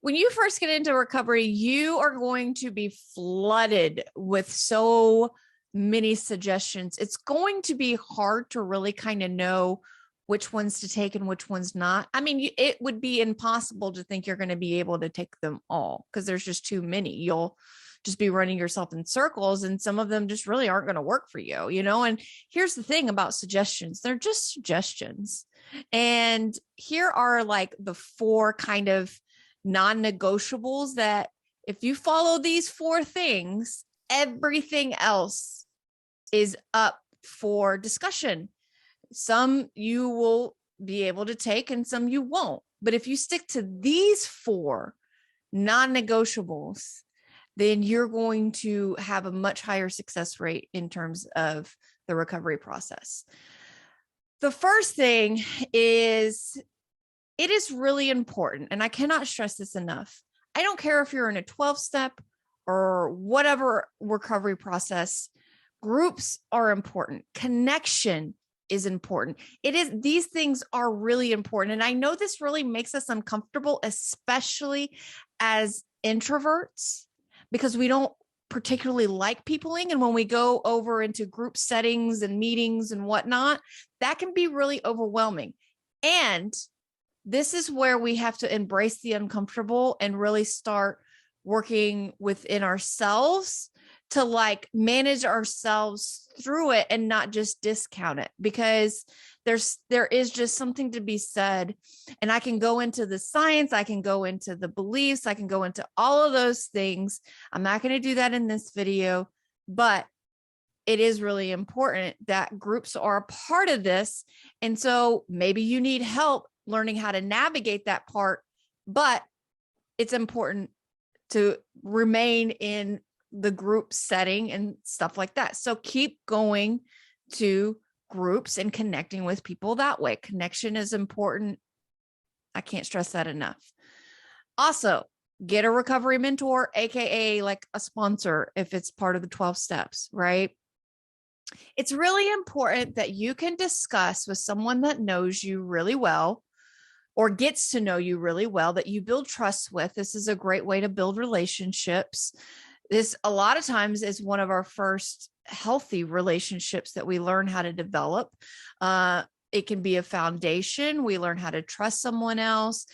when you first get into recovery, you are going to be flooded with so many suggestions. It's going to be hard to really kind of know which ones to take and which ones not. I mean, it would be impossible to think you're going to be able to take them all because there's just too many. You'll just be running yourself in circles, and some of them just really aren't going to work for you, you know? And here's the thing about suggestions. They're just suggestions. And here are like the 4 kind of non-negotiables that if you follow these 4 things, everything else is up for discussion. Some you will be able to take and some you won't. But if you stick to these 4 non-negotiables, then you're going to have a much higher success rate in terms of the recovery process. The first thing is, it is really important, and I cannot stress this enough. I don't care if you're in a 12-step or whatever recovery process, groups are important. Connection is important. These things are really important. And I know this really makes us uncomfortable, especially as introverts, because we don't particularly like peopling. And when we go over into group settings and meetings and whatnot, that can be really overwhelming. And this is where we have to embrace the uncomfortable and really start working within ourselves to like manage ourselves through it and not just discount it, because there is just something to be said. And I can go into the science, I can go into the beliefs, I can go into all of those things. I'm not going to do that in this video, but it is really important that groups are a part of this. And so maybe you need help learning how to navigate that part, but it's important to remain in the group setting and stuff like that. So keep going to groups and connecting with people that way. Connection is important. I can't stress that enough. Also, get a recovery mentor, AKA like a sponsor, if it's part of the 12 steps, right? It's really important that you can discuss with someone that knows you really well or gets to know you really well, that you build trust with. This is a great way to build relationships. This a lot of times is one of our first healthy relationships that we learn how to develop. It can be a foundation. We learn how to trust someone else.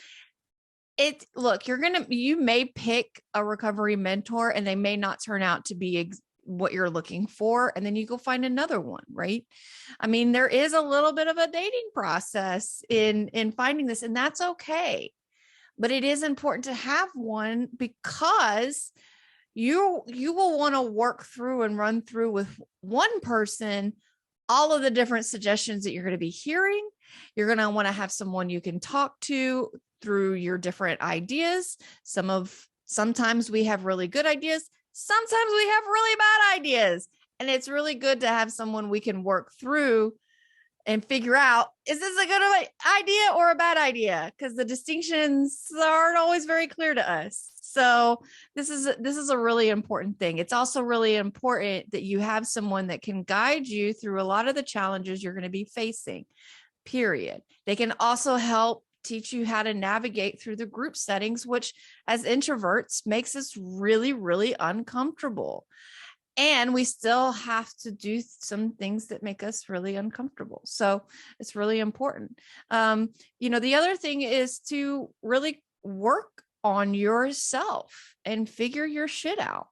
Look, you may pick a recovery mentor and they may not turn out to be what you're looking for. And then you go find another one, right? I mean, there is a little bit of a dating process in finding this, and that's okay. But it is important to have one, because you will want to work through and run through with one person all of the different suggestions that you're going to be hearing. You're going to want to have someone you can talk to through your different ideas. Sometimes we have really good ideas. Sometimes we have really bad ideas. And it's really good to have someone we can work through and figure out, is this a good idea or a bad idea? Because the distinctions aren't always very clear to us. So this is a really important thing. It's also really important that you have someone that can guide you through a lot of the challenges you're going to be facing, period. They can also help teach you how to navigate through the group settings, which as introverts makes us really, really uncomfortable. And we still have to do some things that make us really uncomfortable. So it's really important. The other thing is to really work on yourself and figure your shit out.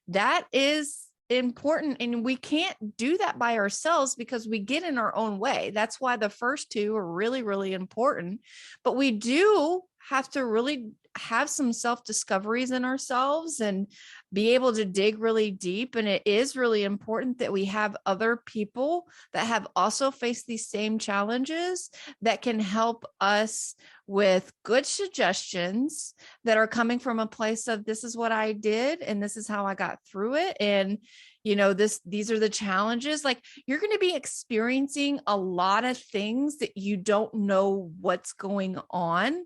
That is important. And we can't do that by ourselves because we get in our own way. That's why the first 2 are really, really important. But we do have to really have some self-discoveries in ourselves and be able to dig really deep. And it is really important that we have other people that have also faced these same challenges that can help us with good suggestions that are coming from a place of, this is what I did and this is how I got through it. And these are the challenges. Like, you're going to be experiencing a lot of things that you don't know what's going on.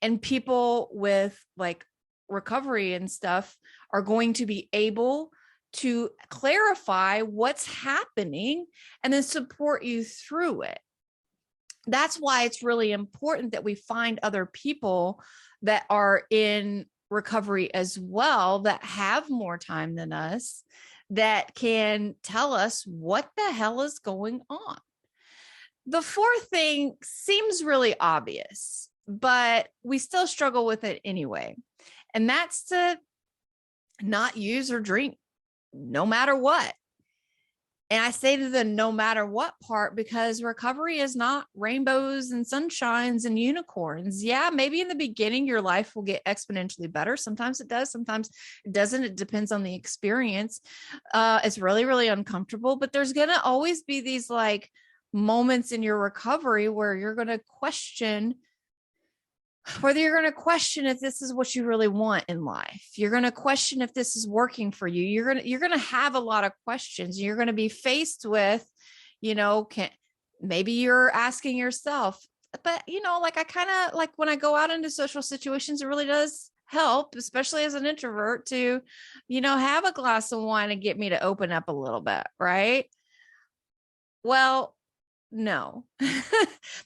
And people with like recovery and stuff are going to be able to clarify what's happening and then support you through it. That's why it's really important that we find other people that are in recovery as well, that have more time than us, that can tell us what the hell is going on. The fourth thing seems really obvious, but we still struggle with it anyway. And that's to not use or drink no matter what. And I say to the no matter what part because recovery is not rainbows and sunshines and unicorns. Yeah, maybe in the beginning, your life will get exponentially better. Sometimes it does. Sometimes it doesn't. It depends on the experience. It's really, really uncomfortable, but there's going to always be these like moments in your recovery where you're going to question whether you're going to question if this is what you really want in life. You're going to question if this is working for you. You're going to have a lot of questions. You're going to be faced with, maybe you're asking yourself, but like I kind of like when I go out into social situations, it really does help, especially as an introvert, to, have a glass of wine and get me to open up a little bit. Right. Well, no,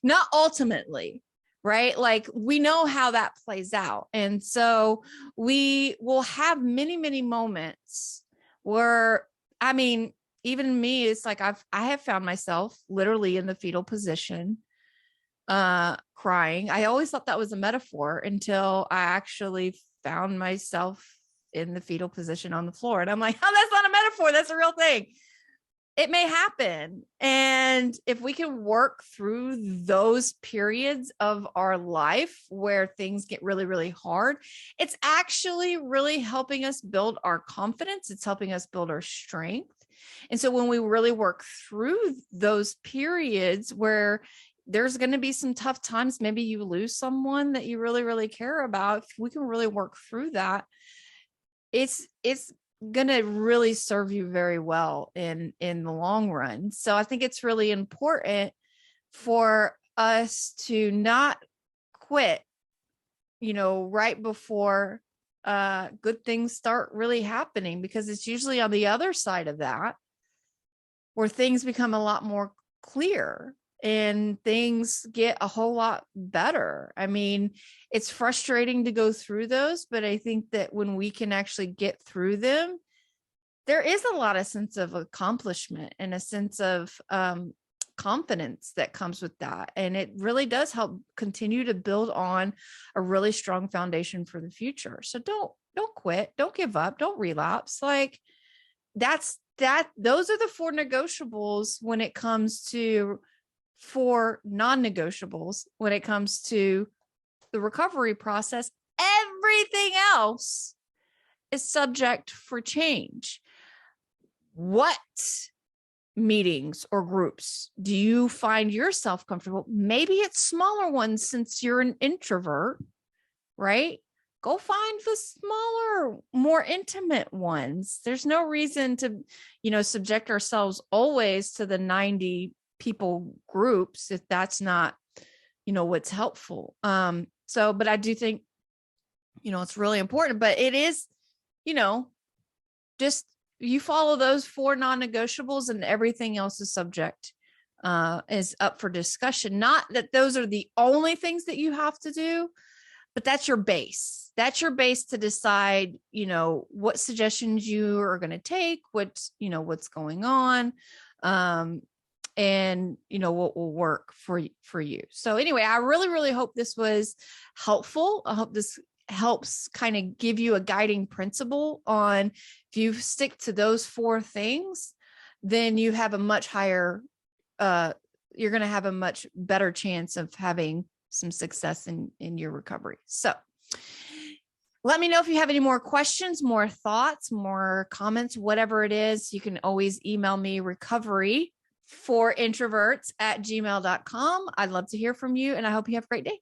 not ultimately. Right? Like we know how that plays out. And so we will have many, many moments where, even me, it's like I have found myself literally in the fetal position, crying. I always thought that was a metaphor until I actually found myself in the fetal position on the floor. And I'm like, oh, that's not a metaphor. That's a real thing. It may happen. And if we can work through those periods of our life where things get really, really hard, it's actually really helping us build our confidence. It's helping us build our strength. And so when we really work through those periods where there's going to be some tough times, maybe you lose someone that you really, really care about, if we can really work through that, it's going to really serve you very well in the long run. So I think it's really important for us to not quit, right before good things start really happening, because it's usually on the other side of that where things become a lot more clear and things get a whole lot better. It's frustrating to go through those, but I think that when we can actually get through them, there is a lot of sense of accomplishment and a sense of confidence that comes with that. And it really does help continue to build on a really strong foundation for the future. So don't quit, don't give up, don't relapse. Like those are the four negotiables when it comes to for non-negotiables when it comes to the recovery process. Everything else is subject for change. What meetings or groups do you find yourself comfortable? Maybe it's smaller ones since you're an introvert, right? Go find the smaller, more intimate ones. There's no reason to, subject ourselves always to the 90 people groups if that's not, what's helpful. But I do think, it's really important, but it is, just you follow those four non-negotiables and everything else is is up for discussion. Not that those are the only things that you have to do, but that's your base. That's your base to decide, what suggestions you are going to take, what's going on. And what will work for you. So anyway, I really, really hope this was helpful. I hope this helps kind of give you a guiding principle on if you stick to those four things, then you have a much higher, you're going to have a much better chance of having some success in your recovery. So let me know if you have any more questions, more thoughts, more comments, whatever it is. You can always email me recovery4introverts@gmail.com. I'd love to hear from you, and I hope you have a great day.